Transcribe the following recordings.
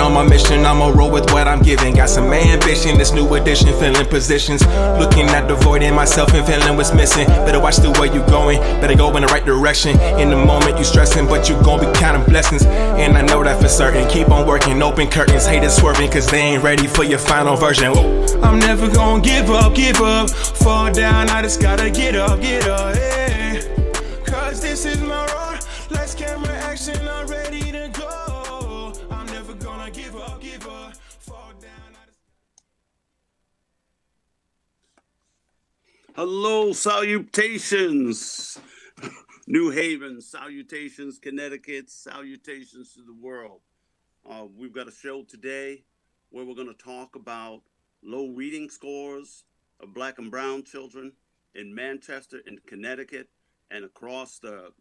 on my mission, I'ma roll with what I'm giving. Got some ambition, this new edition, filling positions. Looking at the void in myself and feeling what's missing. Better watch the way you going, better go in the right direction. In the moment you stressing, but you gon' be counting blessings. And I know that for certain, keep on working, open curtains. Haters swerving, cause they ain't ready for your final version. Whoa. I'm never gonna give up, fall down, I just gotta get up, yeah. Cause this is my road, lights, camera, action, I'm ready to go. I'm never gonna give up, fall down. Hello, salutations, New Haven, salutations, Connecticut, salutations to the world. We've got a show today where we're going to talk about low reading scores of Black and brown children in Manchester, in Connecticut, and across the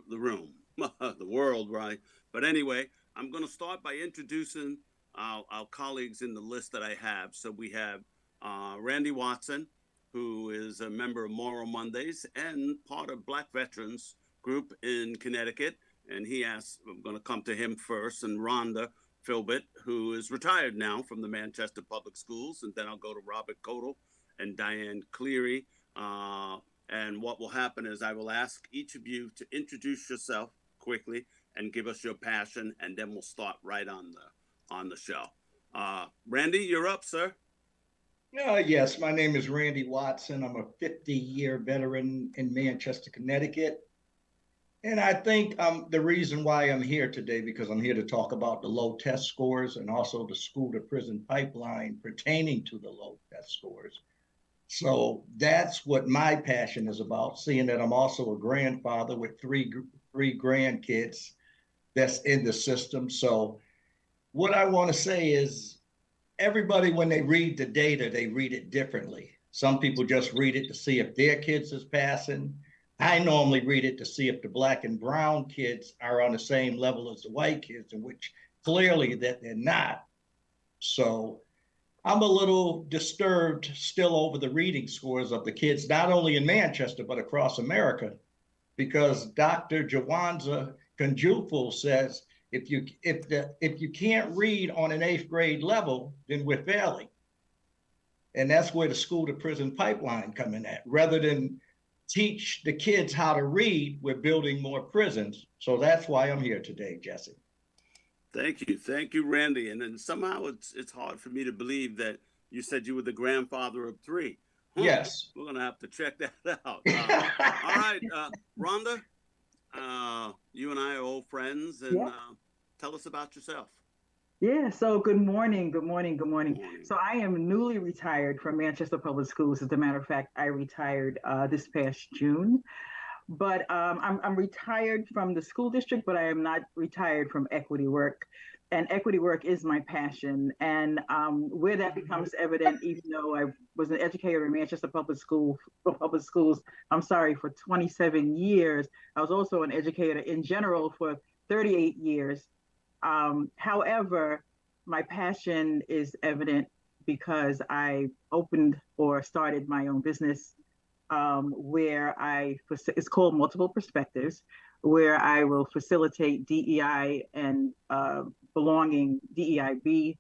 room, the world, right? But anyway, I'm going to start by introducing our colleagues in the list that I have. So we have Randy Watson, who is a member of Moral Mondays and part of Black Veterans Group in Connecticut. And I'm going to come to him first, and Rhonda Philbert, who is retired now from the Manchester Public Schools. And then I'll go to Robert Codall and Diane Cleary. And what will happen is I will ask each of you to introduce yourself quickly and give us your passion, and then we'll start right on the show. Randy, you're up, sir. Yes, my name is Randy Watson. I'm a 50-year veteran in Manchester, Connecticut. And I think the reason why I'm here today, because I'm here to talk about the low test scores and also the school to prison pipeline pertaining to the low test scores. So that's what my passion is about, seeing that I'm also a grandfather with three grandkids that's in the system. So what I want to say is, everybody, when they read the data, they read it differently. Some people just read it to see if their kids is passing. I normally read it to see if the Black and brown kids are on the same level as the white kids, in which clearly that they're not. So I'm a little disturbed still over the reading scores of the kids, not only in Manchester, but across America, because Dr. Jawanza Kunjuful says, if you can't read on an 8th grade level, then we're failing. And that's where the school to prison pipeline come in at. Rather than teach the kids how to read, we're building more prisons. So that's why I'm here today, Jesse. Thank you, Randy. And then somehow it's hard for me to believe that you said you were the grandfather of 3. Yes. We're gonna have to check that out. All right, Rhonda, you and I are old friends, and yeah. Tell us about yourself. Yeah, so good morning. So I am newly retired from Manchester Public Schools. As a matter of fact, I retired this past June. But I'm retired from the school district, but I am not retired from equity work. And equity work is my passion. And where that becomes evident, even though I was an educator in Manchester Public Schools, for 27 years, I was also an educator in general for 38 years. However, my passion is evident because I opened or started my own business where it's called Multiple Perspectives, where I will facilitate DEI and belonging DEIB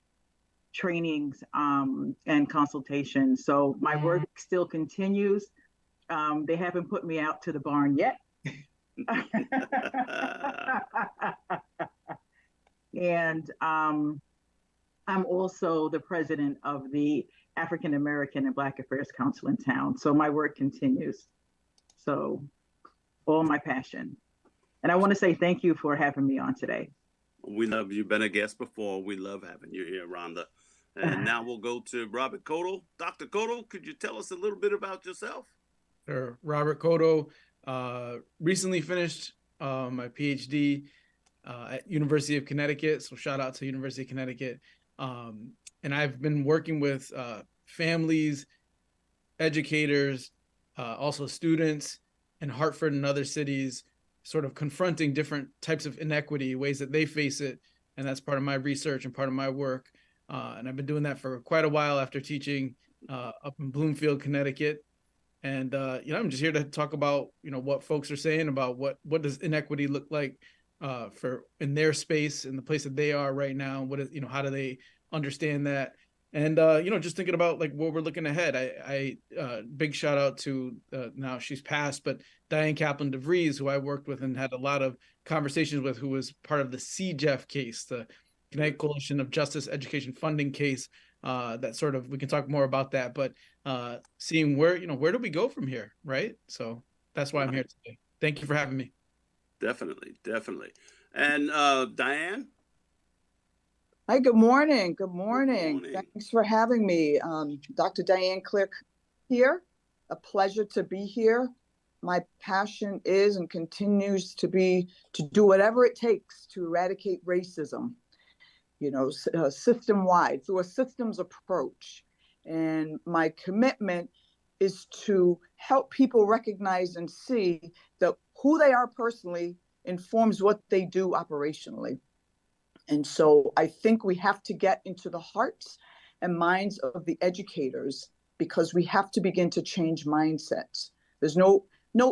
trainings and consultations. So my work still continues. They haven't put me out to the barn yet. And I'm also the president of the African American and Black Affairs Council in town. So my work continues. So all my passion. And I want to say thank you for having me on today. We love you. Been a guest before. We love having you here, Rhonda. And now we'll go to Robert Codall. Dr. Codall, could you tell us a little bit about yourself? Sure. Robert Codall, recently finished my PhD at University of Connecticut. So shout out to University of Connecticut. And I've been working with families, educators, also students in Hartford and other cities, sort of confronting different types of inequity, ways that they face it. And that's part of my research and part of my work. And I've been doing that for quite a while after teaching up in Bloomfield, Connecticut. And, I'm just here to talk about, what folks are saying about what does inequity look like for in their space, in the place that they are right now. What is, how do they understand that? And just thinking about like what we're looking ahead. I big shout out to now she's passed, but Diane Kaplan DeVries, who I worked with and had a lot of conversations with, who was part of the CJEF case, the Connecticut Coalition of Justice Education Funding case. That sort of, we can talk more about that, but seeing where do we go from here, right? So that's why I'm here today. Thank you for having me. Definitely. And Diane? Hi, good morning. Good morning. Thanks for having me. Dr. Diane Click here. A pleasure to be here. My passion is and continues to be to do whatever it takes to eradicate racism, system-wide, through a systems approach. And my commitment is to help people recognize and see that who they are personally informs what they do operationally. And so I think we have to get into the hearts and minds of the educators, because we have to begin to change mindsets. There's no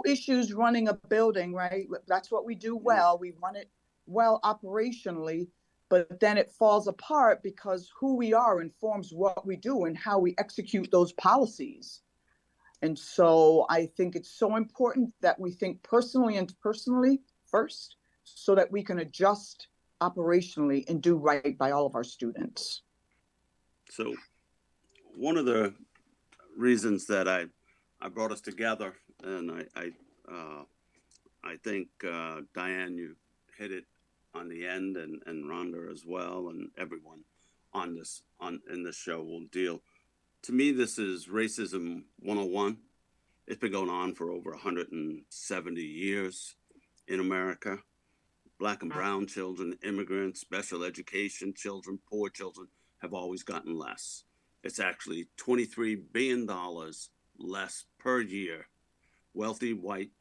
issues running a building, right? That's what we do well. We run it well operationally, but then it falls apart because who we are informs what we do and how we execute those policies. And so I think it's so important that we think personally first, so that we can adjust operationally and do right by all of our students. So one of the reasons that I brought us together, and I think Diane, you hit it on the end, and Rhonda as well, and everyone in this show will deal. To me, this is racism 101. It's been going on for over 170 years in America. Black and brown children, immigrants, special education children, poor children have always gotten less. It's actually $23 billion less per year. Wealthy,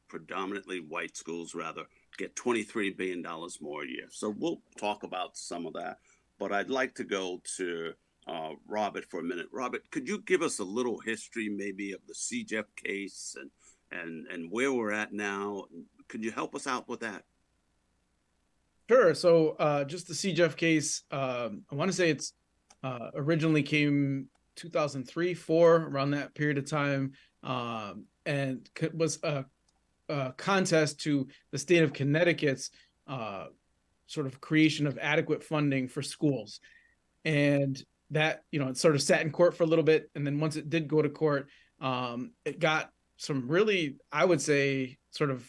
predominantly white schools get $23 billion more a year. So we'll talk about some of that, but I'd like to go to Robert for a minute. Robert, could you give us a little history maybe of the CJEF case and where we're at now? Could you help us out with that? Sure. So just the CJEF case, I want to say it's originally came 2003, 4, around that period of time, and was a contest to the state of Connecticut's sort of creation of adequate funding for schools. And that, it sort of sat in court for a little bit. And then once it did go to court, it got some really, I would say, sort of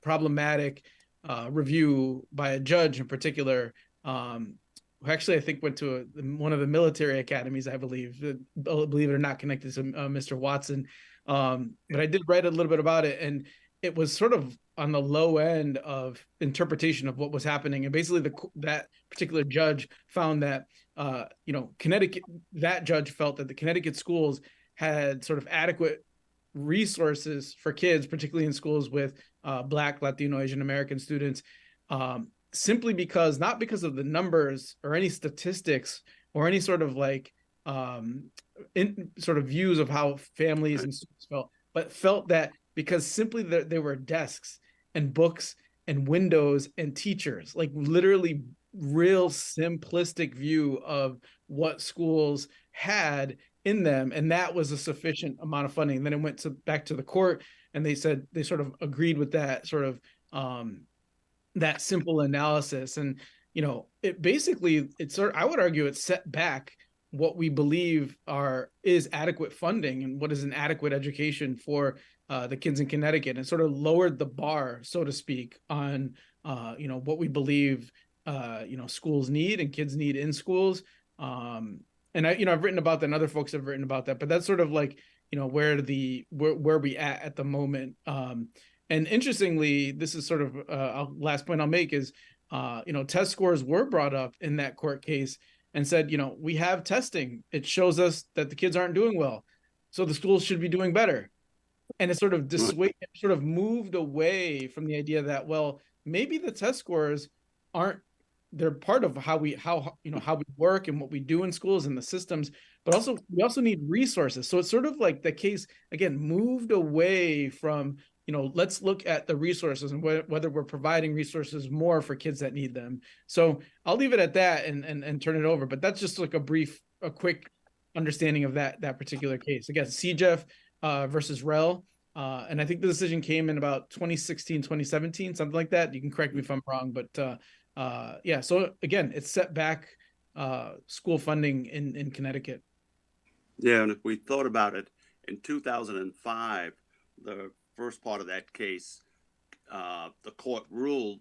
problematic review by a judge in particular, who actually I think went to one of the military academies, I believe it or not, connected to Mr. Watson. But I did write a little bit about it, and it was sort of on the low end of interpretation of what was happening. And basically that particular judge found that, Connecticut, that judge felt that the Connecticut schools had sort of adequate resources for kids, particularly in schools with Black, Latino, Asian American students, simply because, not because of the numbers or any statistics or any sort of sort of views of how families and students felt, but felt that because simply there were desks and books and windows and teachers, like literally real simplistic view of what schools had in them, and that was a sufficient amount of funding. And then it went back to the court, and they said they sort of agreed with that sort of that simple analysis. And it basically, I would argue it set back what we believe is adequate funding and what is an adequate education for the kids in Connecticut, and sort of lowered the bar, so to speak, on what we believe schools need and kids need in schools. And I've written about that, and other folks have written about that, but that's sort of like, where we at the moment. And interestingly, this is sort of last point I'll make is, test scores were brought up in that court case and said, we have testing. It shows us that the kids aren't doing well, so the schools should be doing better. And it sort of moved away from the idea that, well, maybe the test scores they're part of how we work and what we do in schools and the systems, but we also need resources. So it's sort of like the case again moved away from let's look at the resources and whether we're providing resources more for kids that need them. So I'll leave it at that and turn it over. But that's just like a quick understanding of that particular case. Again, CJEF versus REL. And I think the decision came in about 2016, 2017, something like that. You can correct me if I'm wrong, but yeah. So again, it's set back school funding in Connecticut. Yeah, and if we thought about it, in 2005, the first part of that case, the court ruled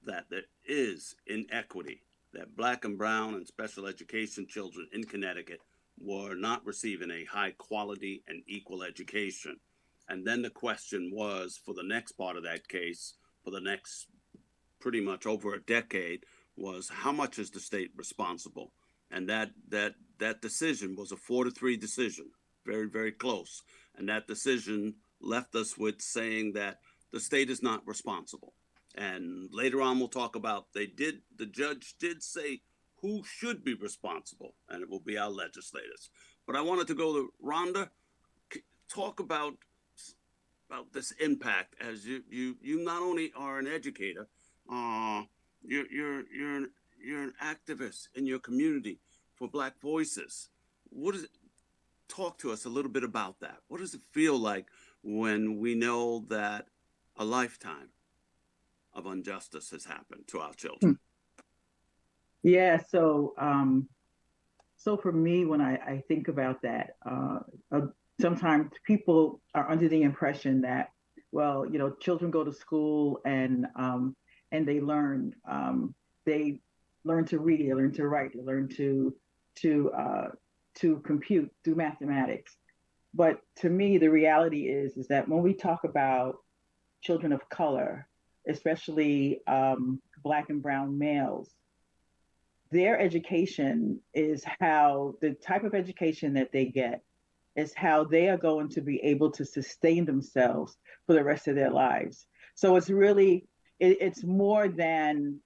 that there is inequity, that Black and brown and special education children in Connecticut were not receiving a high quality and equal education. And then the question was, for the next part of that case, for the next pretty much over a decade, was how much is the state responsible? And that decision was a 4-3 decision, very, very close. And that decision left us with saying that the state is not responsible. And later on, we'll talk about the judge did say who should be responsible, and it will be our legislators. But I wanted to go to Rhonda, talk about this impact, as you not only are an educator, you're an activist in your community for Black voices. Talk to us a little bit about that. What does it feel like when we know that a lifetime of injustice has happened to our children? Yeah, so for me, when I think about that, sometimes people are under the impression that, well, children go to school and they learn to read, they learn to write, they learn to compute, do mathematics. But to me, the reality is that when we talk about children of color, especially Black and brown males, their education is how the type of education that they get is how they are going to be able to sustain themselves for the rest of their lives. So it's really, it's more than,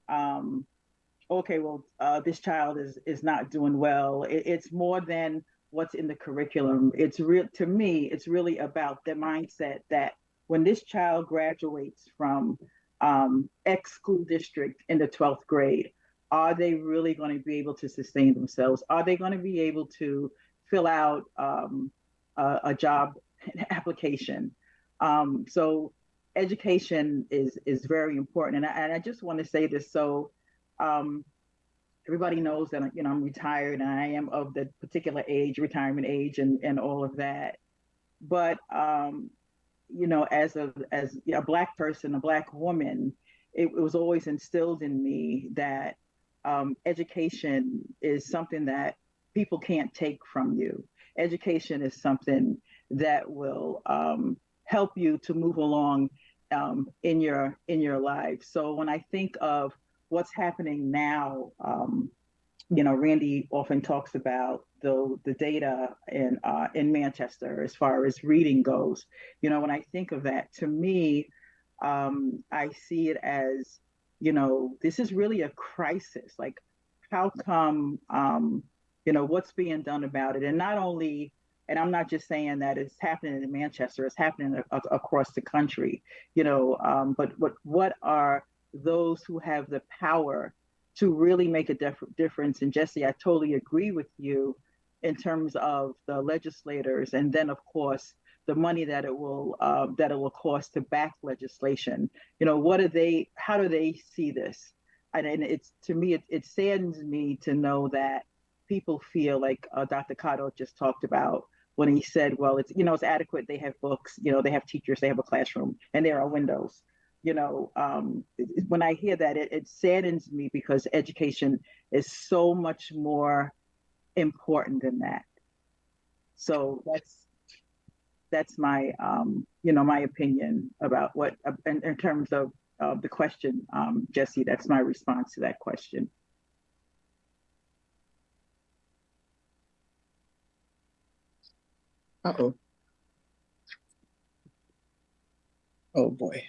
okay, well, this child is not doing well. It's more than what's in the curriculum. To me, it's really about the mindset that when this child graduates from X school district in the 12th grade, are they really going to be able to sustain themselves? Are they going to be able to fill out a job application? So education is very important. And I just want to say this. So everybody knows that, I'm retired and I am of the particular age, retirement age and all of that. But, as a Black person, a Black woman, it was always instilled in me that education is something that people can't take from you. Education is something that will help you to move along in your life. So when I think of what's happening now, Randy often talks about the data in Manchester as far as reading goes. When I think of that, to me, I see it as, this is really a crisis. Like, how come, what's being done about it? And not only, and I'm not just saying that it's happening in Manchester, it's happening across the country, but what are those who have the power to really make a difference? And Jesse, I totally agree with you in terms of the legislators, and then of course the money that it will cost to back legislation. How do they see this? And it's, to me, it saddens me to know that people feel like Dr. Cotto just talked about when he said, well, it's adequate. They have books, they have teachers, they have a classroom, and there are windows. When I hear that, it saddens me, because education is so much more important than that. So that's my my opinion about what in terms of the question, Jesse. That's my response to that question. Uh-oh. Oh boy.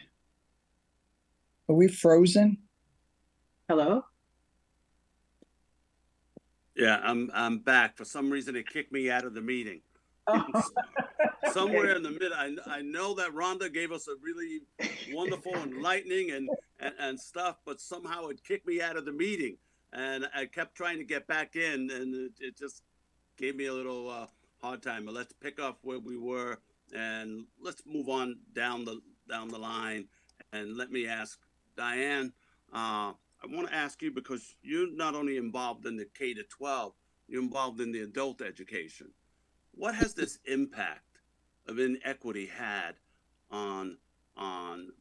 Are we frozen? Hello? Yeah, I'm back. For some reason, it kicked me out of the meeting. Oh. somewhere in the middle. I know that Rhonda gave us a really wonderful, enlightening and stuff, but somehow it kicked me out of the meeting, and I kept trying to get back in, and it just gave me a little hard time. But let's pick up where we were, and let's move on down the line. And let me ask Diane. I want to ask you, because you're not only involved in the K-12, you're involved in the adult education. What has this impact of inequity had on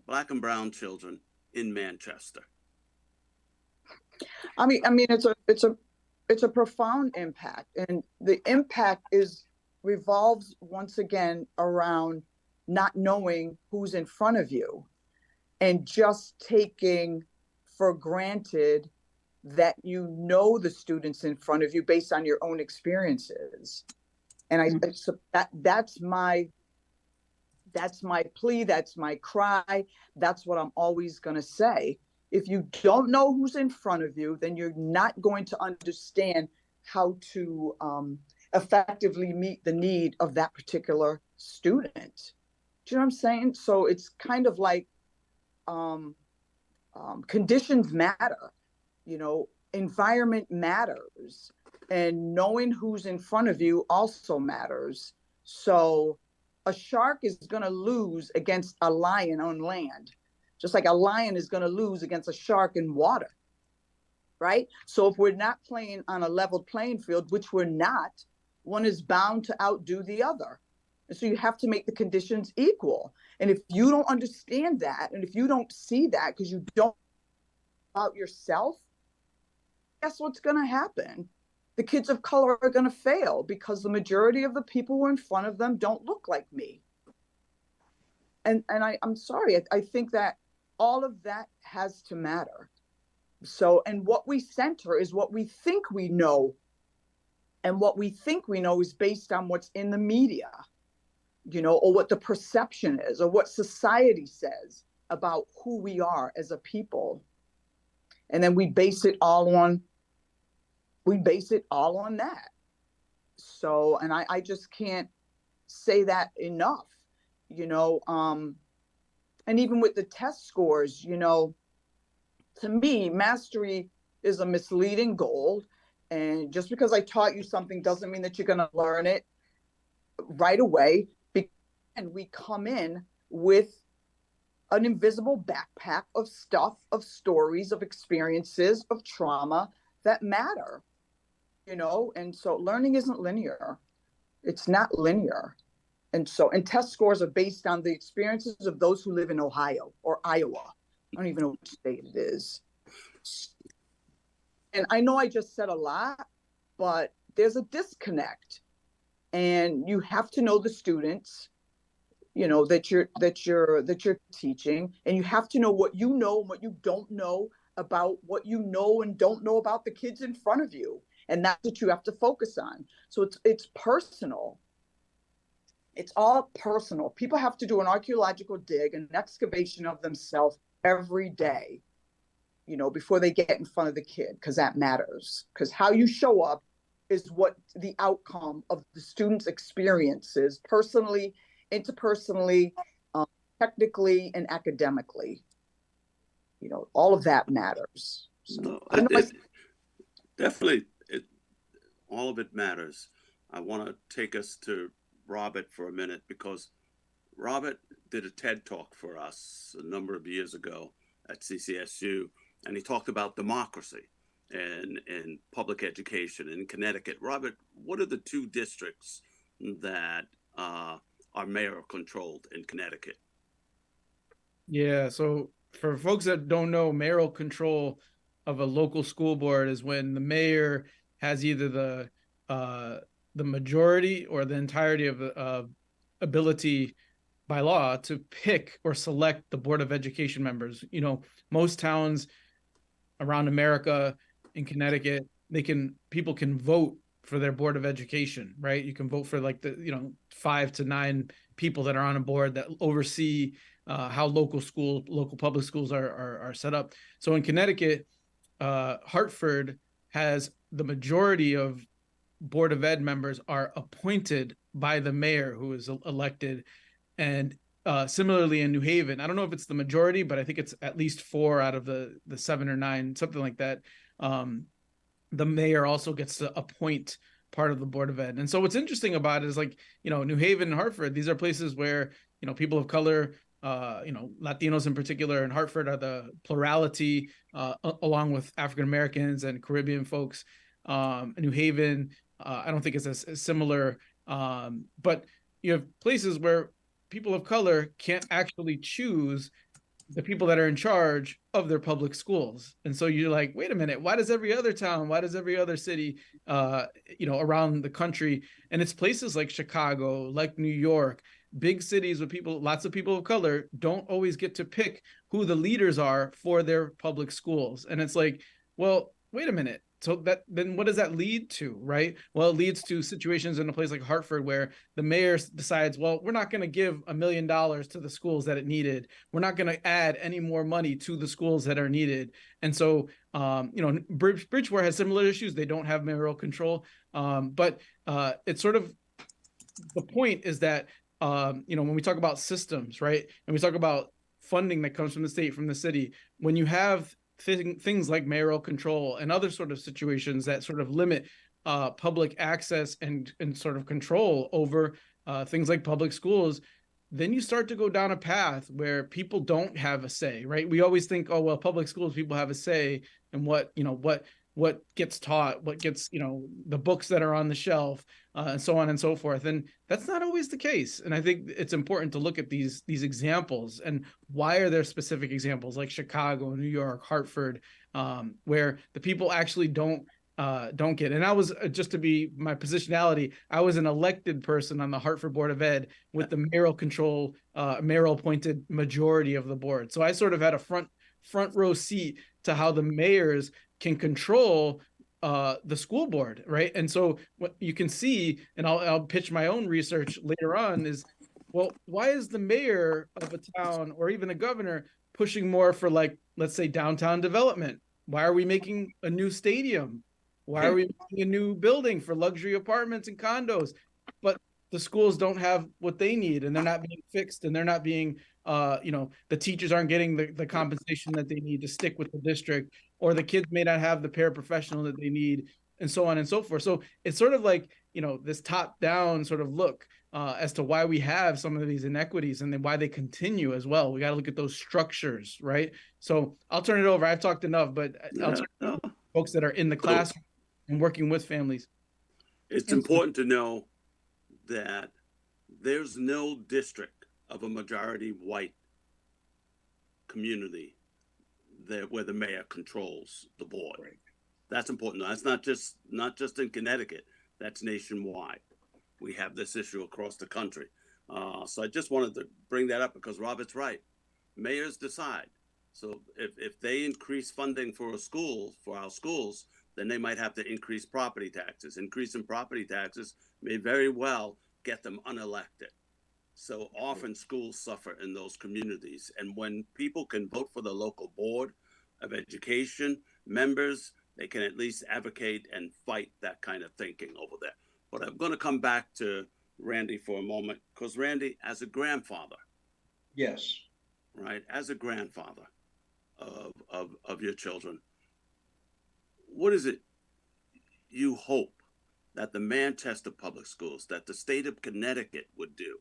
Black and brown children in Manchester? I mean, it's a profound impact, and the impact revolves once again around not knowing who's in front of you, and just taking for granted that you know the students in front of you based on your own experiences. And that's my plea, that's my cry, that's what I'm always going to say. If you don't know who's in front of you, then you're not going to understand how to effectively meet the need of that particular student. Do you know what I'm saying? So it's kind of like conditions matter, environment matters, and knowing who's in front of you also matters. So a shark is going to lose against a lion on land, just like a lion is going to lose against a shark in water, right? So if we're not playing on a level playing field, which we're not, one is bound to outdo the other. And so you have to make the conditions equal. And if you don't understand that, and if you don't see that because you don't know about yourself, guess what's going to happen? The kids of color are going to fail because the majority of the people who are in front of them don't look like me. And I'm sorry, I think that all of that has to matter. So, and what we center is what we think we know. And what we think we know is based on what's in the media, or what the perception is, or what society says about who we are as a people. And then we base it all on that. So, and I just can't say that enough, and even with the test scores, to me, mastery is a misleading goal. And just because I taught you something doesn't mean that you're going to learn it right away. And we come in with an invisible backpack of stuff, of stories, of experiences, of trauma that matter, and so learning isn't linear. It's not linear. And test scores are based on the experiences of those who live in Ohio or Iowa. I don't even know which state it is. And I know I just said a lot, but there's a disconnect. And you have to know the students, that you're teaching, and you have to know what you know and what you don't know about what you know and don't know about the kids in front of you. And that's what you have to focus on. So it's personal. It's all personal. People have to do an archaeological dig, an excavation of themselves every day, before they get in front of the kid, because that matters. Because how you show up is what the outcome of the student's experiences, personally, interpersonally, technically, and academically. All of that matters. So, definitely, all of it matters. I want to take us to Robert for a minute, because Robert did a TED Talk for us a number of years ago at CCSU, and he talked about democracy and public education in Connecticut. Robert, what are the two districts that are mayor controlled in Connecticut? Yeah, so for folks that don't know, mayoral control of a local school board is when the mayor has either the majority or the entirety of the ability by law to pick or select the Board of Education members. Most towns around America, in Connecticut, people can vote for their Board of Education, right? You can vote for 5 to 9 people that are on a board that oversee how local public schools are set up. So in Connecticut, Hartford has the majority of Board of Ed members are appointed by the mayor who is elected. And similarly in New Haven, I don't know if it's the majority, but I think it's at least 4 out of the 7 or 9, something like that. The mayor also gets to appoint part of the Board of Ed. And so what's interesting about it is, like, New Haven and Hartford, these are places where, people of color, Latinos in particular in Hartford are the plurality, along with African Americans and Caribbean folks. New Haven, I don't think it's as similar, but you have places where people of color can't actually choose the people that are in charge of their public schools. And so you're like, wait a minute, why does every other town, why does every other city, around the country, and it's places like Chicago, like New York, big cities with lots of people of color, don't always get to pick who the leaders are for their public schools. And it's like, well, wait a minute. So then what does that lead to, right? Well, it leads to situations in a place like Hartford where the mayor decides, well, we're not going to give $1 million to the schools that it needed. We're not going to add any more money to the schools that are needed. And so, Bridgeport has similar issues. They don't have mayoral control. But it's sort of, the point is that, when we talk about systems, right? And we talk about funding that comes from the state, from the city, when you have things like mayoral control and other sort of situations that sort of limit public access and sort of control over things like public schools, then you start to go down a path where people don't have a say, right? We always think, oh, well, public schools, people have a say in what gets taught, what gets, the books that are on the shelf, and so on and so forth. And that's not always the case. And I think it's important to look at these examples, and why are there specific examples like Chicago, New York, Hartford, where the people actually don't get. And I was, just to be my positionality, I was an elected person on the Hartford Board of Ed with the mayoral control, mayoral appointed majority of the board. So I sort of had a front row seat to how the mayors can control the school board, right? And so what you can see, and I'll pitch my own research later on, is, well, why is the mayor of a town or even a governor pushing more for, like, let's say, downtown development? Why are we making a new stadium? Why are we making a new building for luxury apartments and condos? But the schools don't have what they need, and they're not being fixed, and they're not being, the teachers aren't getting the compensation that they need to stick with the district, or the kids may not have the paraprofessional that they need, and so on and so forth. So it's sort of like, this top-down sort of look as to why we have some of these inequities, and then why they continue as well. We got to look at those structures, right? So I'll turn it over. I've talked enough, but I'll turn it over to folks that are in the classroom and working with families. It's important to know that there's no district of a majority white community where the mayor controls the board. Right. That's important. That's not just in Connecticut. That's nationwide. We have this issue across the country. So I just wanted to bring that up because Robert's right. Mayors decide. So if they increase funding for our schools, then they might have to increase property taxes. Increase in property taxes may very well get them unelected. So often schools suffer in those communities. And when people can vote for the local board of education members, they can at least advocate and fight that kind of thinking over there. But I'm going to come back to Randy for a moment, because Randy, as a grandfather. Yes. Right, as a grandfather of your children, what is it you hope that the Manchester Public Schools, that the state of Connecticut would do,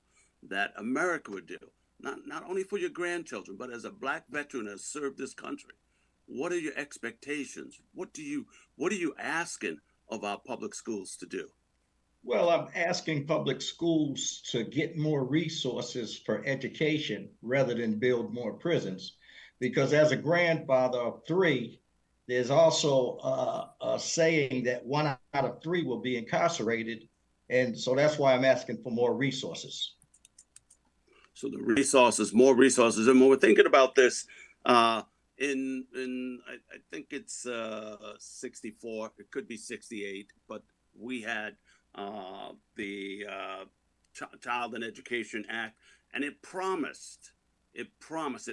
that America would do, not only for your grandchildren, but as a Black veteran has served this country? What are your expectations? What are you asking of our public schools to do? Well, I'm asking public schools to get more resources for education rather than build more prisons. Because as a grandfather of 3, there's also a saying that 1 out of 3 will be incarcerated. And so that's why I'm asking for more resources. So the resources, more resources. And when we're thinking about this, I think it's 64, it could be 68, but we had the Child and Education Act, and it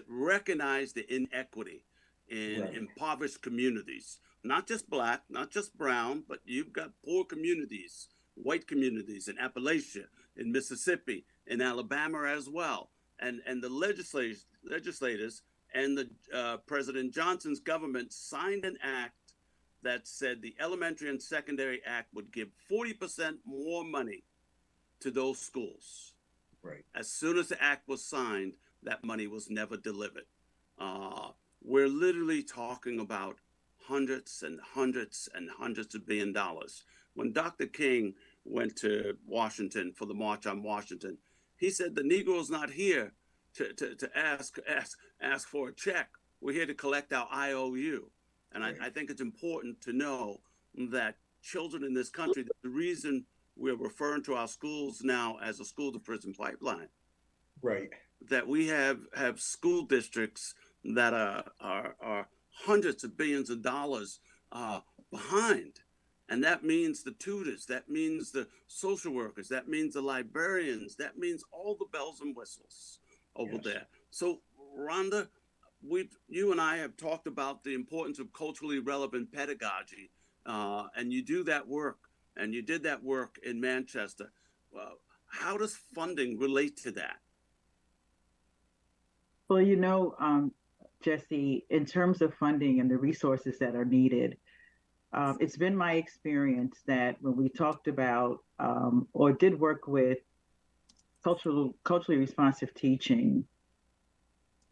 recognized the inequity in impoverished communities, not just Black, not just brown, but you've got poor communities, white communities in Appalachia, in Mississippi, in Alabama as well. And the legislators and the President Johnson's government signed an act that said the Elementary and Secondary Act would give 40% more money to those schools. Right. As soon as the act was signed, that money was never delivered. We're literally talking about hundreds and hundreds and hundreds of $billions. When Dr. King went to Washington for the March on Washington, he said the Negro's not here to ask for a check. We're here to collect our IOU. And right. I think it's important to know that children in this country, the reason we're referring to our schools now as a school to prison pipeline, right? That we have school districts that are hundreds of billions of dollars behind. And that means the tutors, that means the social workers, that means the librarians, that means all the bells and whistles over there. So, Rhonda, you and I have talked about the importance of culturally relevant pedagogy, and you do that work, and you did that work in Manchester. How does funding relate to that? Well, Jesse, in terms of funding and the resources that are needed, it's been my experience that when we talked about or did work with culturally responsive teaching,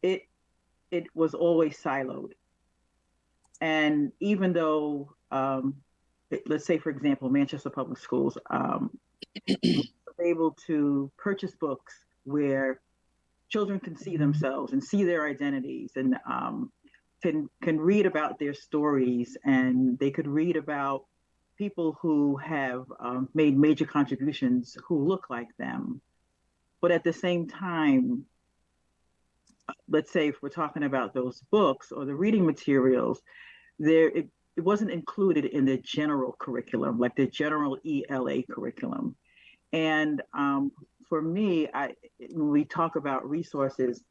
it was always siloed. And even though, let's say, for example, Manchester Public Schools was able to purchase books where children can see themselves and see their identities and can read about their stories, and they could read about people who have made major contributions who look like them. But at the same time, let's say if we're talking about those books or the reading materials, it wasn't included in the general curriculum, like the general ELA curriculum. And for me, when we talk about resources,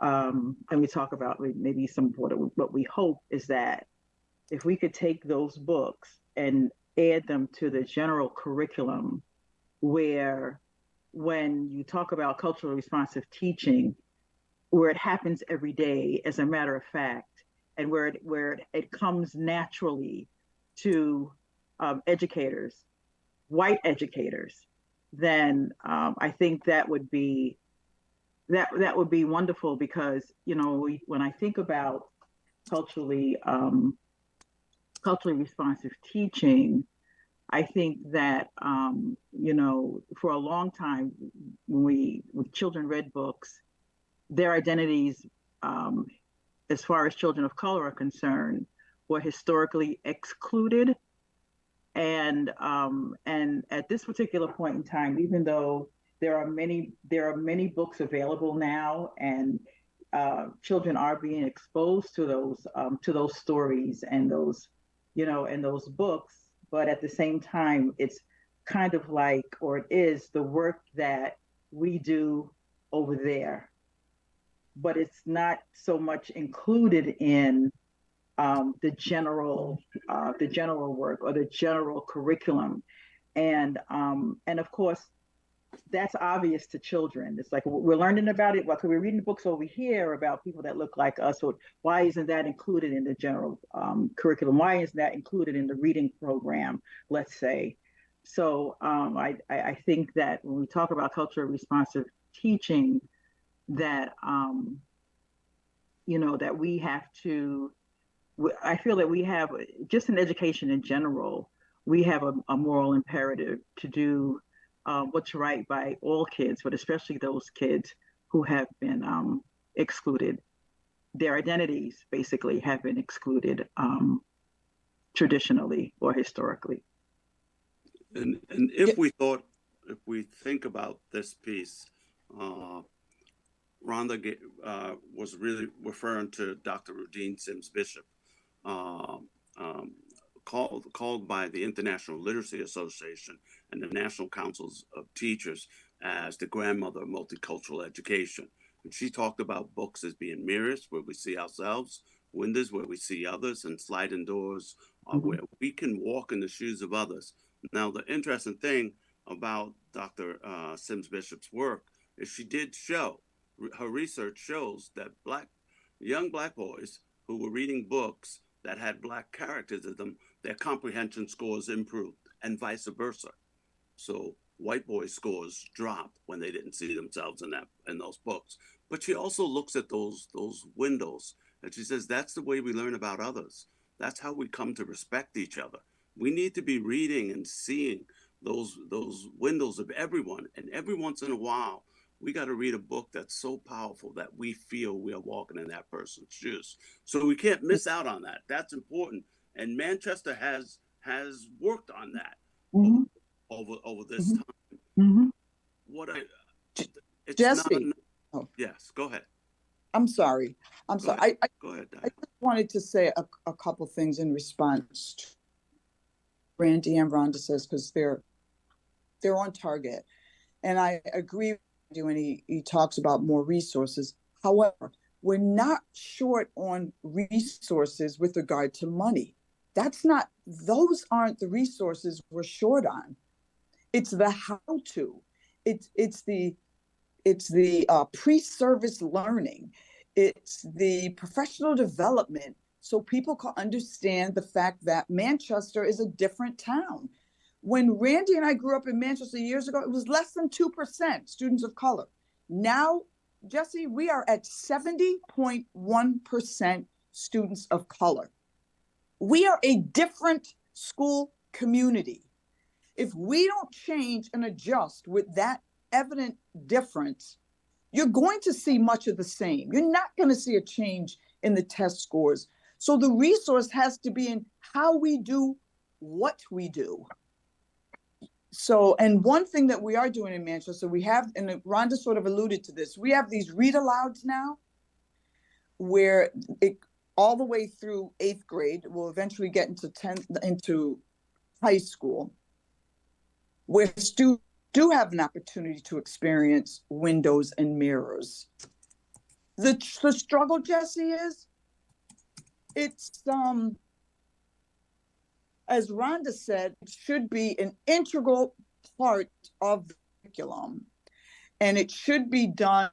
and we talk about maybe some of what we hope is that if we could take those books and add them to the general curriculum, where when you talk about culturally responsive teaching, where it happens every day as a matter of fact, and where it comes naturally to educators, white educators, then I think that would be wonderful, because when I think about culturally responsive teaching, I think that for a long time when children read books, their identities, as far as children of color are concerned, were historically excluded. And at this particular point in time, even though there are many books available now, and children are being exposed to those stories and those books, but at the same time, it's kind of like, or it is the work that we do over there, but it's not so much included in the general work or the general curriculum, and of course that's obvious to children. It's like we're learning about it. Well, we're reading books over here about people that look like us. So why isn't that included in the general curriculum? Why isn't that included in the reading program, let's say? So I think that when we talk about culturally responsive teaching, that that we have to. I feel that we have, just in education in general, we have a moral imperative to do what's right by all kids, but especially those kids who have been excluded. Their identities basically have been excluded traditionally or historically. And if we think about this piece, Rhonda was really referring to Dr. Rudine Sims Bishop, called by the International Literacy Association and the National Councils of Teachers as the grandmother of multicultural education. And she talked about books as being mirrors where we see ourselves, windows where we see others, and sliding doors where we can walk in the shoes of others. Now, the interesting thing about Dr. Sims Bishop's work is she did show, her research shows that young black boys who were reading books that had black characters in them, their comprehension scores improved, and vice versa. So white boys' scores dropped when they didn't see themselves in those books. But she also looks at those windows, and she says that's the way we learn about others. That's how we come to respect each other. We need to be reading and seeing those windows of everyone, and every once in a while we got to read a book that's so powerful that we feel we are walking in that person's shoes. So we can't miss out on that. That's important, and Manchester has worked on that Mm-hmm. over this time. Mm-hmm. It's Jesse. not. Yes, go ahead. I'm sorry. Go I ahead, Diane. I just wanted to say a couple things in response to Randy and Rhonda says, because they're on target. And I agree with you when he talks about more resources. However, we're not short on resources with regard to money. Those aren't the resources we're short on. It's the how to. It's the pre-service learning. It's the professional development, so people can understand the fact that Manchester is a different town. When Randy and I grew up in Manchester years ago, it was less than 2% students of color. Now, Jesse, we are at 70.1% students of color. We are a different school community. If we don't change and adjust with that evident difference, you're going to see much of the same. You're not going to see a change in the test scores. So the resource has to be in how we do what we do. So, and one thing that we are doing in Manchester, we have, and Rhonda sort of alluded to this, we have these read alouds now where all the way through 8th grade, we'll eventually get into high school, where students do have an opportunity to experience windows and mirrors. The struggle, Jesse, it's as Rhonda said, it should be an integral part of the curriculum, and it should be done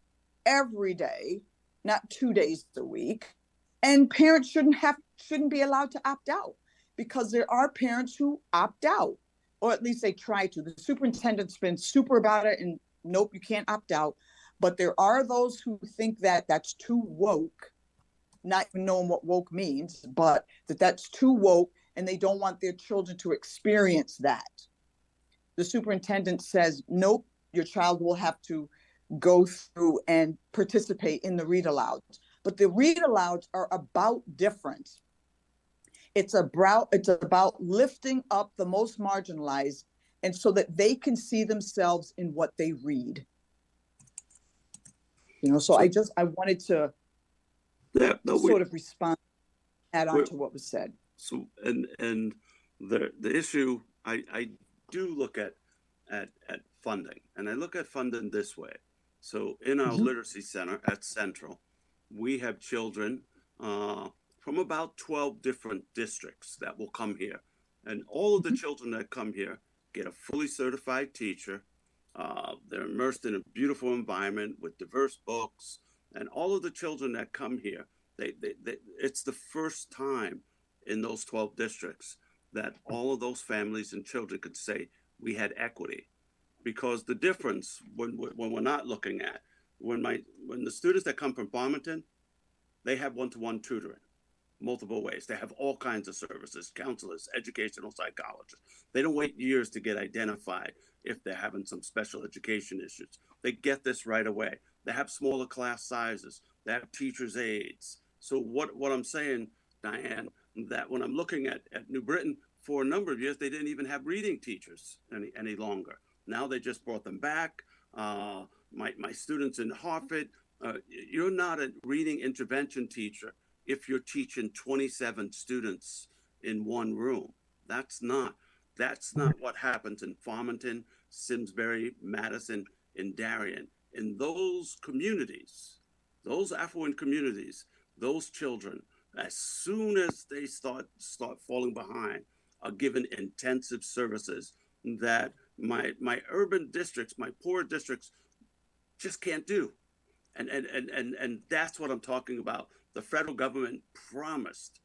every day, not 2 days a week. And parents shouldn't be allowed to opt out, because there are parents who opt out, or at least they try to. The superintendent's been super about it, and nope, you can't opt out. But there are those who think that that's too woke, not even knowing what woke means, but that's too woke, and they don't want their children to experience that. The superintendent says, nope, your child will have to go through and participate in the read alouds. But the read alouds are about difference. It's about lifting up the most marginalized, and so that they can see themselves in what they read. So I wanted to sort of respond, add on to what was said. So, and the issue, I do look at funding, and I look at funding this way. So in our literacy center at Central, we have children from about 12 different districts that will come here. And all of the children that come here get a fully certified teacher. They're immersed in a beautiful environment with diverse books. And all of the children that come here, it's the first time in those 12 districts that all of those families and children could say we had equity. Because the difference when we're not looking at, when the students that come from Farmington, they have one-to-one tutoring, multiple ways. They have all kinds of services, counselors, educational psychologists. They don't wait years to get identified if they're having some special education issues. They get this right away. They have smaller class sizes. They have teachers' aides. So what I'm saying, Diane, that when I'm looking at New Britain, for a number of years, they didn't even have reading teachers any longer. Now they just brought them back. My students in Hartford, you're not a reading intervention teacher if you're teaching 27 students in one room. That's not what happens in Farmington, Simsbury, Madison, and Darien. In those communities, those affluent communities, those children, as soon as they start falling behind, are given intensive services that my urban districts, my poor districts, just can't do. And that's what I'm talking about. The federal government promised.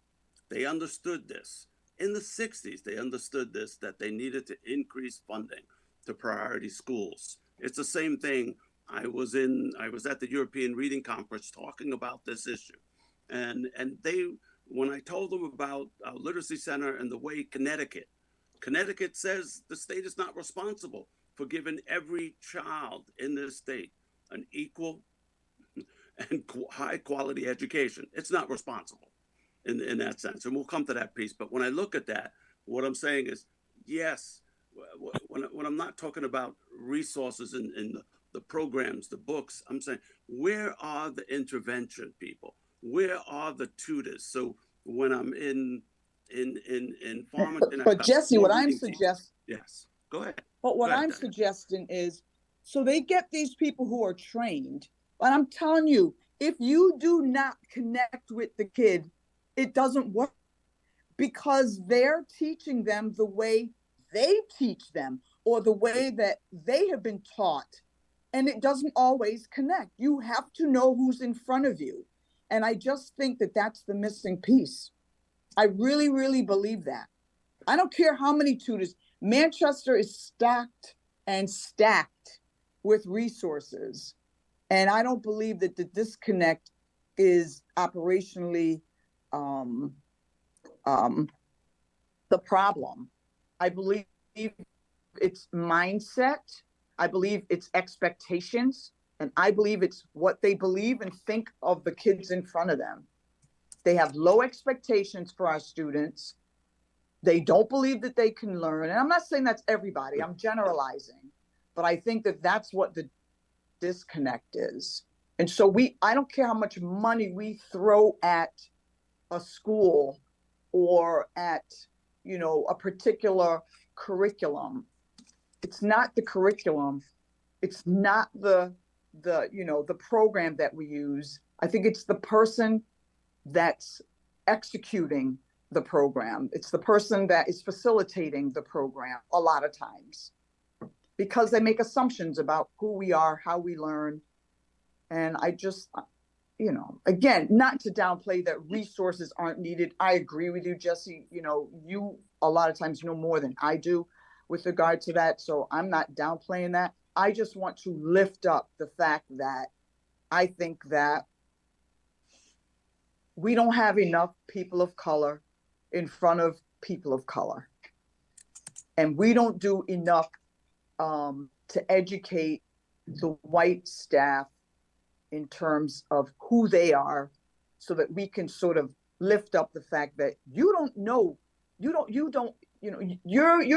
They understood this. In the 60s, they understood this, that they needed to increase funding to priority schools. It's the same thing. I was at the European Reading Conference talking about this issue. And they, when I told them about our literacy center and the way Connecticut says the state is not responsible for giving every child in this state an equal and high quality education. It's not responsible in that sense. And we'll come to that piece. But when I look at that, what I'm saying is, yes, when I'm not talking about resources in the programs, the books, I'm saying, where are the intervention people? Where are the tutors? So when I'm in Farmington, but Jesse, what I'm suggesting, yes, go ahead. But what I'm suggesting is, so they get these people who are trained, but I'm telling you, if you do not connect with the kid, it doesn't work, because they're teaching them the way they teach them or the way that they have been taught, and it doesn't always connect. You have to know who's in front of you. And I just think that that's the missing piece. I really, really believe that. I don't care how many tutors. Manchester is stacked and stacked with resources. And I don't believe that the disconnect is operationally the problem. I believe it's mindset. I believe it's expectations. And I believe it's what they believe and think of the kids in front of them. They have low expectations for our students. They don't believe that they can learn. And I'm not saying that's everybody. I'm generalizing. But I think that that's what the disconnect is. And so I don't care how much money we throw at a school or at, a particular curriculum. It's not the curriculum. It's not the program that we use. I think it's the person that's executing the program. It's the person that is facilitating the program a lot of times, because they make assumptions about who we are, how we learn. And I just, again, not to downplay that resources aren't needed. I agree with you, Jesse. You a lot of times know more than I do with regard to that. So I'm not downplaying that. I just want to lift up the fact that I think that we don't have enough people of color in front of people of color. And we don't do enough to educate the white staff in terms of who they are, so that we can sort of lift up the fact that you're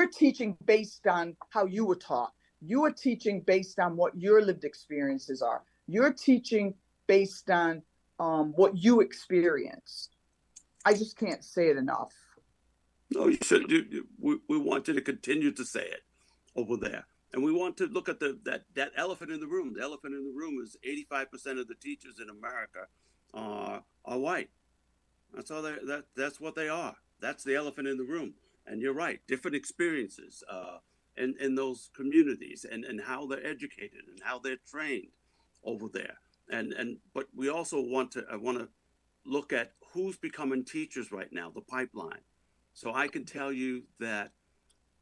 teaching based on how you were taught. You are teaching based on what your lived experiences are. You're teaching based on what you experienced. I just can't say it enough. No, you should. We want you to continue to say it over there. And we want to look at that elephant in the room. The elephant in the room is 85% of the teachers in America are white. That's all that's what they are. That's the elephant in the room. And you're right, different experiences in those communities, and how they're educated and how they're trained over there. But we also want to look at who's becoming teachers right now, the pipeline. So I can tell you that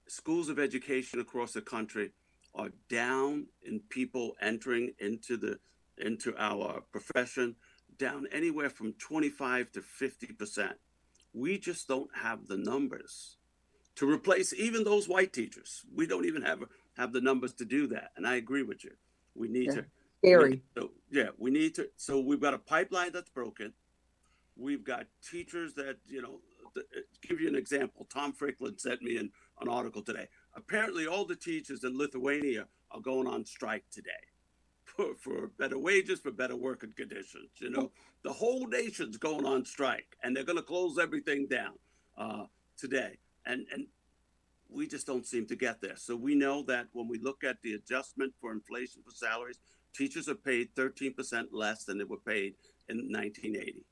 schools of education across the country are down in people entering into our profession, down anywhere from 25 to 50%. We just don't have the numbers to replace even those white teachers. We don't even have the numbers to do that. And I agree with you. We need to. Scary. We need to. So we've got a pipeline that's broken. We've got teachers that, give you an example. Tom Ficklin sent me an article today. Apparently all the teachers in Lithuania are going on strike today for better wages, for better working conditions. The whole nation's going on strike, and they're going to close everything down today. And we just don't seem to get there. So we know that when we look at the adjustment for inflation for salaries, teachers are paid 13% less than they were paid in 1980.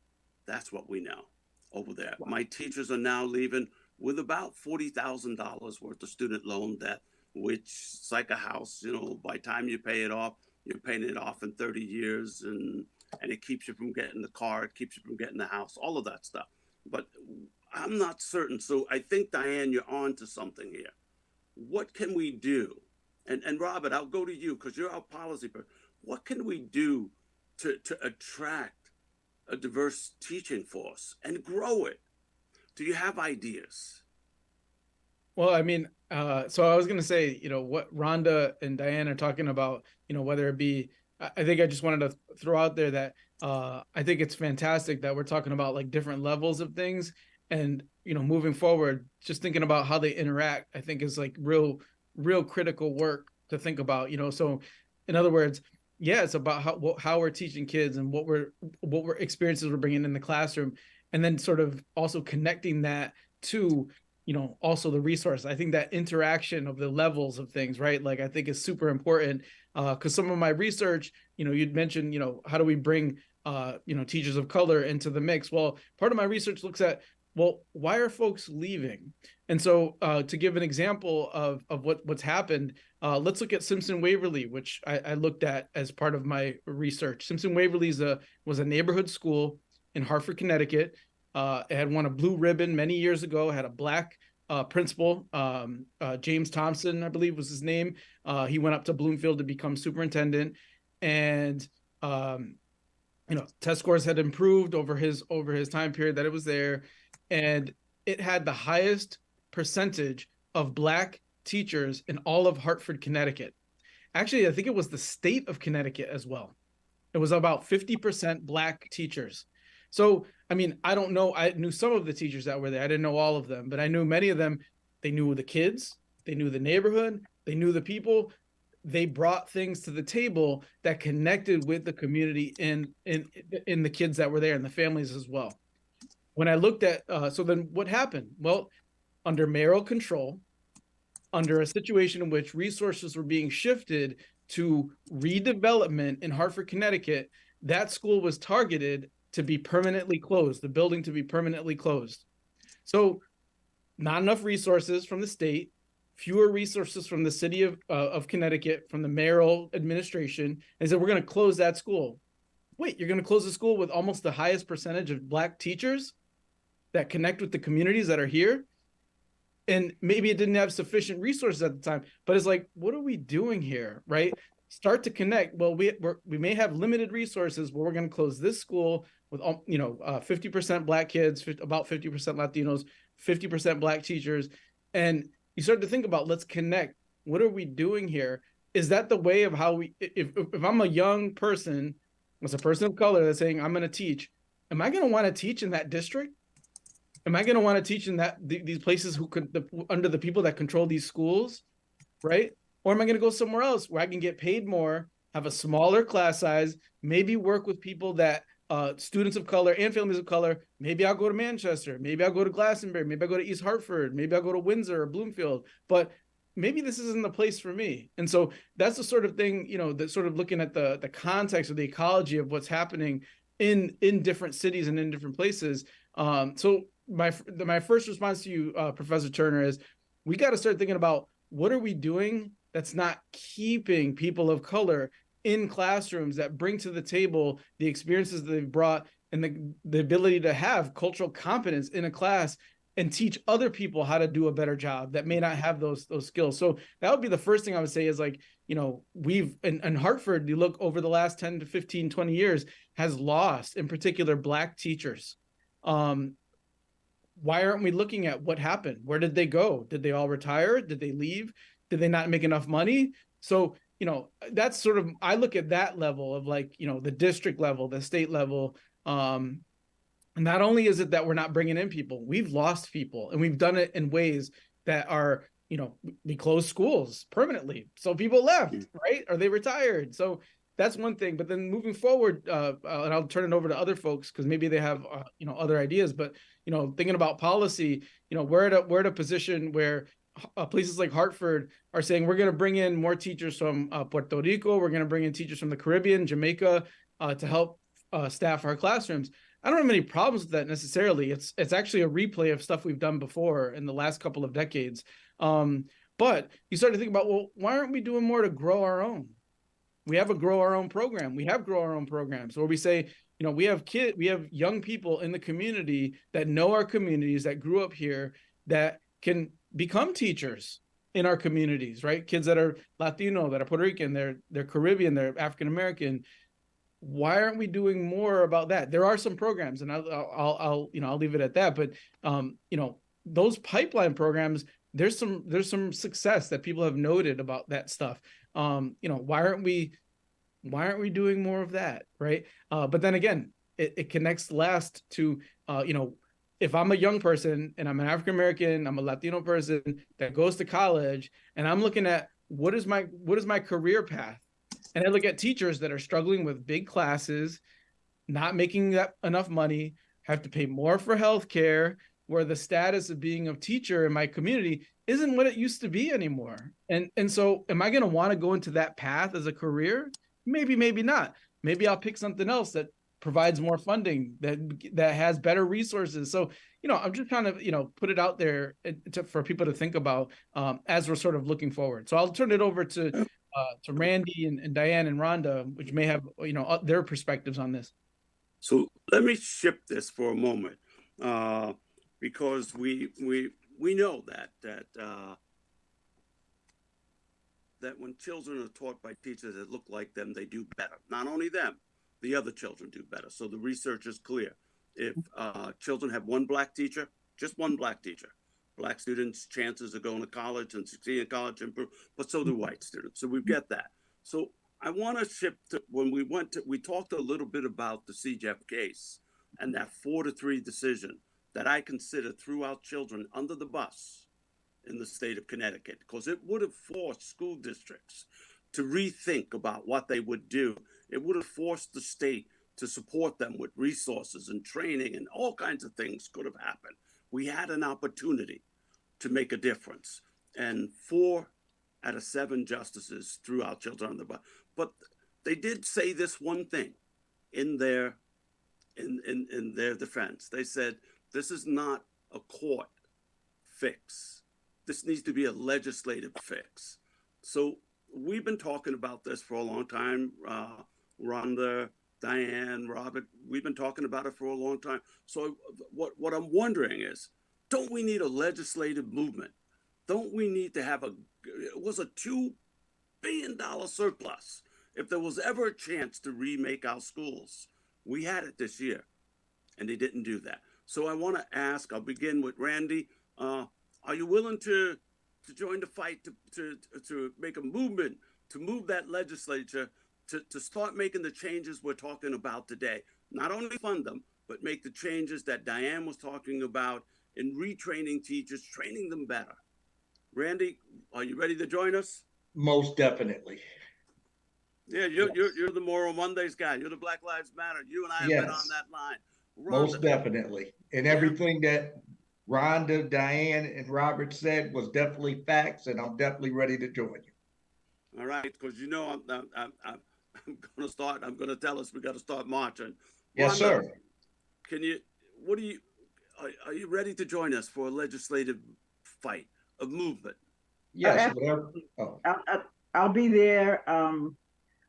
That's what we know over there. Wow. My teachers are now leaving with about $40,000 worth of student loan debt which is like a house. You know, by the time you pay it off, you're paying it off in 30 years, and it keeps you from getting the car, it keeps you from getting the house, all of that stuff. But I'm not certain. So I think, Diane, you're on to something here. What can we do? And Robert, I'll go to you because you're our policy person. What can we do to attract a diverse teaching force and grow it? Do you have ideas? Well, I mean, so I was going to say, you know, what Rhonda and Diane are talking about, you know, whether it be, I think I just wanted to throw out there that I think it's fantastic that we're talking about like different levels of things, and, you know, moving forward, just thinking about how they interact, I think is like real critical work to think about, you know. So in other words, yeah, it's about how we're teaching kids and what we're experiences we're bringing in the classroom, and then sort of also connecting that to, you know, also the resource. I think that interaction of the levels of things, right? Like, I think is super important, because some of my research, you know, you'd mentioned, you know, how do we bring, you know, teachers of color into the mix? Well, part of my research looks at, well, why are folks leaving? And so to give an example of what's happened, let's look at Simpson Waverly, which I looked at as part of my research. Simpson Waverly was a neighborhood school in Hartford, Connecticut. It had won a blue ribbon many years ago, had a black principal, James Thompson, I believe was his name. He went up to Bloomfield to become superintendent, and you know, test scores had improved over his time period that it was there, and it had the highest percentage of black teachers in all of Hartford, Connecticut. Actually, I think it was the state of Connecticut as well. It was about 50% black teachers. So, I mean, I don't know. I knew some of the teachers that were there. I didn't know all of them, but I knew many of them. They knew the kids, they knew the neighborhood, they knew the people. They brought things to the table that connected with the community in the kids that were there and the families as well. When I looked at, so then what happened? Well, under mayoral control, under a situation in which resources were being shifted to redevelopment in Hartford, Connecticut, that school was targeted to be permanently closed, the building to be permanently closed. So not enough resources from the state, fewer resources from the city of Connecticut, from the mayoral administration, and said, we're going to close that school. Wait, you're going to close the school with almost the highest percentage of black teachers that connect with the communities that are here? And maybe it didn't have sufficient resources at the time, but it's like, what are we doing here, right? Start to connect. Well, we may have limited resources, but we're going to close this school with, you know, 50% black kids, about 50% Latinos, 50% black teachers. And you start to think about, let's connect. What are we doing here? Is that the way of how we, if I'm a young person, as a person of color that's saying, I'm going to teach, am I going to want to teach in that district? Am I going to want to teach in these places under the people that control these schools, right? Or am I going to go somewhere else where I can get paid more, have a smaller class size, maybe work with people that, students of color and families of color? Maybe I'll go to Manchester, maybe I'll go to Glastonbury, maybe I'll go to East Hartford, maybe I'll go to Windsor or Bloomfield, but maybe this isn't the place for me. And so that's the sort of thing, you know, that sort of looking at the context of the ecology of what's happening in different cities and in different places. So my first response to you, Professor Turner, is we got to start thinking about, what are we doing that's not keeping people of color in classrooms that bring to the table the experiences that they've brought and the ability to have cultural competence in a class and teach other people how to do a better job that may not have those skills. So that would be the first thing I would say is, like, you know, we've in Hartford, you look over the last 10 to 15, 20 years, has lost in particular black teachers. Why aren't we looking at what happened? Where did they go? Did they all retire? Did they leave? Did they not make enough money? So, you know, that's sort of, I look at that level of, like, you know, the district level, the state level. And not only is it that we're not bringing in people, we've lost people, and we've done it in ways that are, you know, we closed schools permanently. So people left, right? Or they retired. So that's one thing. But then moving forward, and I'll turn it over to other folks because maybe they have, you know, other ideas. But, you know, thinking about policy, you know, we're at a position where places like Hartford are saying, we're going to bring in more teachers from Puerto Rico. We're going to bring in teachers from the Caribbean, Jamaica, to help staff our classrooms. I don't have any problems with that necessarily. It's actually a replay of stuff we've done before in the last couple of decades. But you start to think about, well, why aren't we doing more to grow our own? We have a grow our own program. We have grow our own programs where we say, we have young people in the community that know our communities, that grew up here, that can become teachers in our communities, right? Kids that are Latino, that are Puerto Rican, they're Caribbean, they're African American. Why aren't we doing more about that? There are some programs, and I'll leave it at that. But those pipeline programs, there's some success that people have noted about that stuff. Why aren't we doing more of that, right? But then again, it connects last to if I'm a young person and I'm an African American, I'm a Latino person that goes to college, and I'm looking at what is my career path, and I look at teachers that are struggling with big classes, not making enough money, have to pay more for healthcare, where the status of being a teacher in my community isn't what it used to be anymore. And so am I going to want to go into that path as a career? Maybe, maybe not. Maybe I'll pick something else that provides more funding, that has better resources. So, I'm just trying to, put it out there for people to think about as we're sort of looking forward. So I'll turn it over to Randy and Diane and Rhonda, which may have, their perspectives on this. So let me shift this for a moment, because we know that when children are taught by teachers that look like them, they do better. Not only them, the other children do better. So the research is clear. If children have one black teacher, just one black teacher, black students' chances of going to college and succeeding in college improve, but so do white students. So we get that. So I want to shift to when we talked a little bit about the CJEP case and that 4-3 decision that I consider threw out children under the bus in the state of Connecticut, because it would have forced school districts to rethink about what they would do. It would have forced the state to support them with resources and training, and all kinds of things could have happened. We had an opportunity to make a difference, and 4 out of 7 justices threw out children under the bus. But they did say this one thing in their defense. They said, this is not a court fix. This needs to be a legislative fix. So we've been talking about this for a long time. Rhonda, Diane, Robert, we've been talking about it for a long time. So what I'm wondering is, don't we need a legislative movement? Don't we need to have it was a $2 billion surplus. If there was ever a chance to remake our schools, we had it this year, and they didn't do that. So I want to ask, I'll begin with Randy. Are you willing to join the fight to make a movement, to move that legislature to start making the changes we're talking about today? Not only fund them, but make the changes that Diane was talking about in retraining teachers, training them better. Randy, are you ready to join us? Most definitely. Yeah, you're the Moral Mondays guy. You're the Black Lives Matter. You and I have been on that line. Rhonda. Most definitely. And everything that Rhonda, Diane, and Robert said was definitely facts, and I'm definitely ready to join you. All right, because I'm going to start. I'm going to tell us we got to start marching. Yes, Rhonda, sir. Are you ready to join us for a legislative fight, a movement? Yes. Whatever. Oh. I'll be there.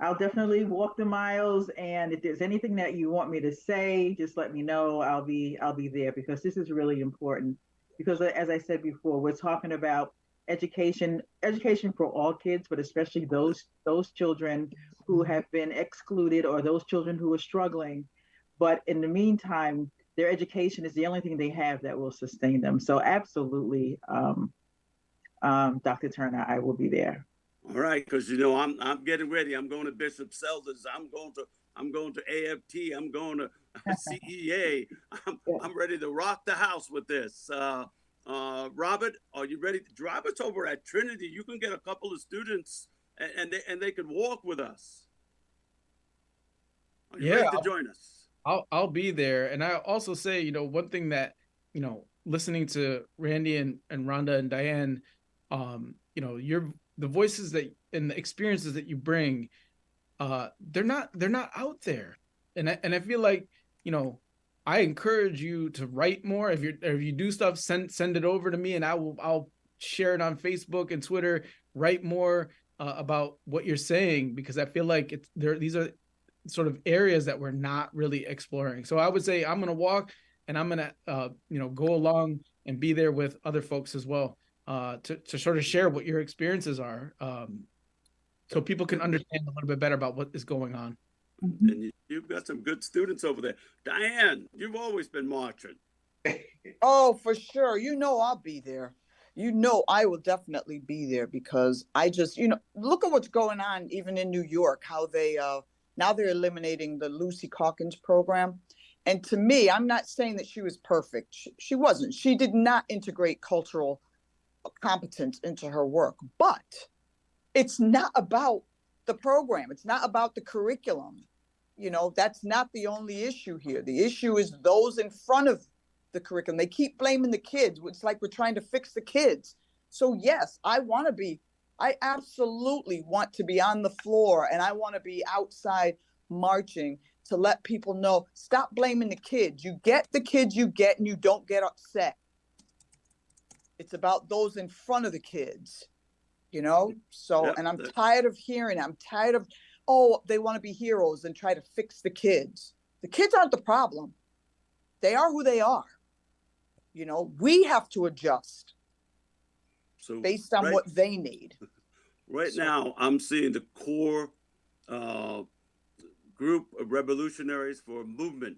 I'll definitely walk the miles, and if there's anything that you want me to say, just let me know. I'll be there, because this is really important. Because as I said before, we're talking about education for all kids, but especially those children who have been excluded, or those children who are struggling. But in the meantime, their education is the only thing they have that will sustain them. So absolutely, Dr. Turner, I will be there. All right, because I'm getting ready. I'm going to Bishop Selder's. I'm going to AFT. I'm going to CEA. I'm ready to rock the house with this. Robert, are you ready? Robert's over at Trinity. You can get a couple of students, and they can walk with us. Are you ready to join us? I'll be there. And I also say, one thing that, listening to Randy and Rhonda and Diane, the voices that and the experiences that you bring, they're not out there. And I feel like, I encourage you to write more. If you do stuff, send it over to me, and I'll share it on Facebook and Twitter, write more about what you're saying, because I feel like these are sort of areas that we're not really exploring. So I would say I'm going to walk, and I'm going to, go along and be there with other folks as well, to sort of share what your experiences are, so people can understand a little bit better about what is going on. And you've got some good students over there. Diane, you've always been marching. Oh, for sure. I'll be there. I will definitely be there, because I just, look at what's going on even in New York, how they now they're eliminating the Lucy Calkins program. And to me, I'm not saying that she was perfect. She wasn't. She did not integrate cultural competence into her work. But it's not about the program. It's not about the curriculum. That's not the only issue here. The issue is those in front of the curriculum. They keep blaming the kids. It's like we're trying to fix the kids. So yes, I absolutely want to be on the floor, and I want to be outside marching to let people know, stop blaming the kids. You get the kids you get, and you don't get upset. It's about those in front of the kids, So, Yep. And I'm tired of hearing, they want to be heroes and try to fix the kids. The kids aren't the problem. They are who they are. We have to adjust based on what they need. Right now, I'm seeing the core group of revolutionaries for a movement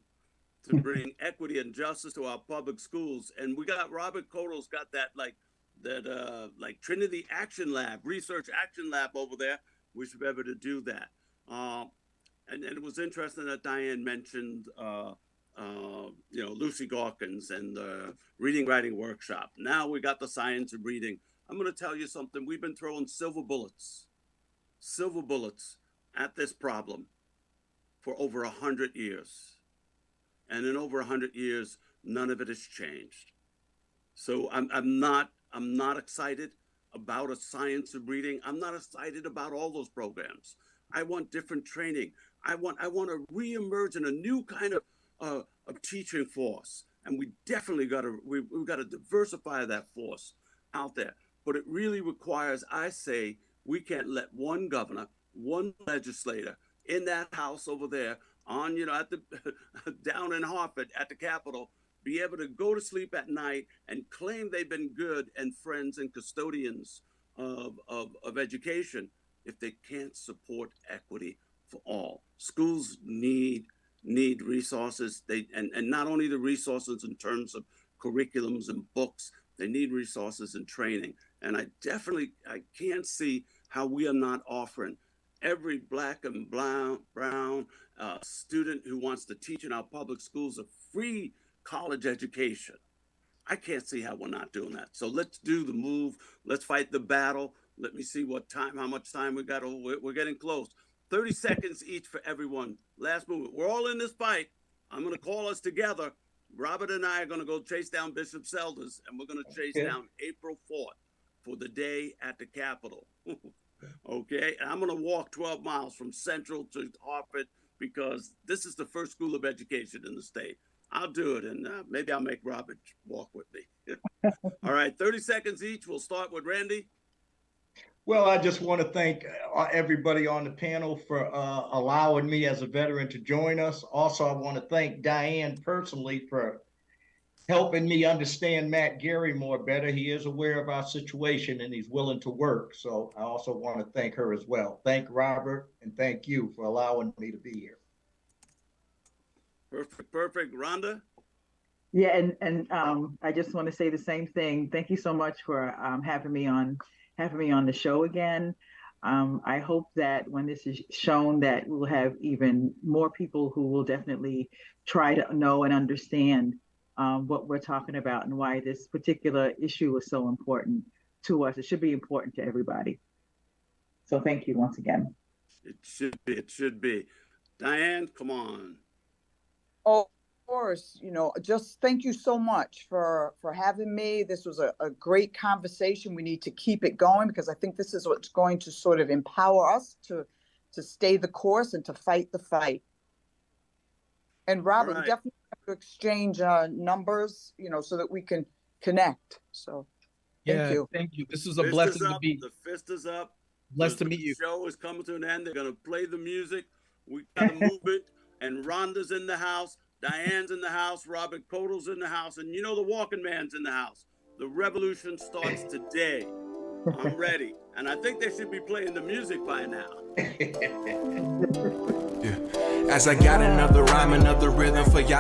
to bring equity and justice to our public schools. And we got Robert Koto's got that Trinity Action Lab, Research Action Lab over there. We should be able to do that. And it was interesting that Diane mentioned Lucy Calkins and the reading writing workshop. Now we got the science of reading. I'm going to tell you something. We've been throwing silver bullets at this problem for over 100 years. And in over 100 years, none of it has changed. So I'm not excited about a science of reading. I'm not excited about all those programs. I want different training. I want to reemerge in a new kind of teaching force. And we definitely we've got to diversify that force out there. But it really requires, I say, we can't let one governor, one legislator in that house over there on, at the down in Hartford at the Capitol, be able to go to sleep at night and claim they've been good and friends and custodians of education if they can't support equity for all. Schools need resources. And not only the resources in terms of curriculums and books, they need resources and training. And I can't see how we are not offering every black and brown student who wants to teach in our public schools a free college education. I can't see how we're not doing that. So let's do the move. Let's fight the battle. Let me see how much time we got. We're getting close. 30 seconds each for everyone. Last movement. We're all in this fight. I'm going to call us together. Robert and I are going to go chase down Bishop Selders, and we're going to chase down April 4th for the day at the Capitol. Okay? And I'm going to walk 12 miles from Central to Hartford because this is the first school of education in the state. I'll do it, and maybe I'll make Robert walk with me. All right, 30 seconds each. We'll start with Randy. Well, I just want to thank everybody on the panel for allowing me as a veteran to join us. Also, I want to thank Diane personally for helping me understand Matt Gary more better. He is aware of our situation and he's willing to work. So I also want to thank her as well. Thank Robert and thank you for allowing me to be here. Perfect. Rhonda? Yeah, and I just want to say the same thing. Thank you so much for having me on the show again. I hope that when this is shown that we'll have even more people who will definitely try to know and understand what we're talking about and why this particular issue is so important to us. It should be important to everybody. So thank you once again. It should be. Diane, come on. Oh, of course, just thank you so much for having me. This was a great conversation. We need to keep it going because I think this is what's going to sort of empower us to stay the course and to fight the fight. And Robert, we definitely have to exchange numbers, so that we can connect. So Yeah, you. thank you. This was a Fist blessing is to up. be. The fist is up. Blessed to meet you. The show is coming to an end. They're gonna play the music. We got a movement, and Rhonda's in the house. Diane's in the house. Robert Kodel's in the house, and you know the Walking Man's in the house. The revolution starts today. I'm ready, and I think they should be playing the music by now. As I got another rhyme, another rhythm for y'all to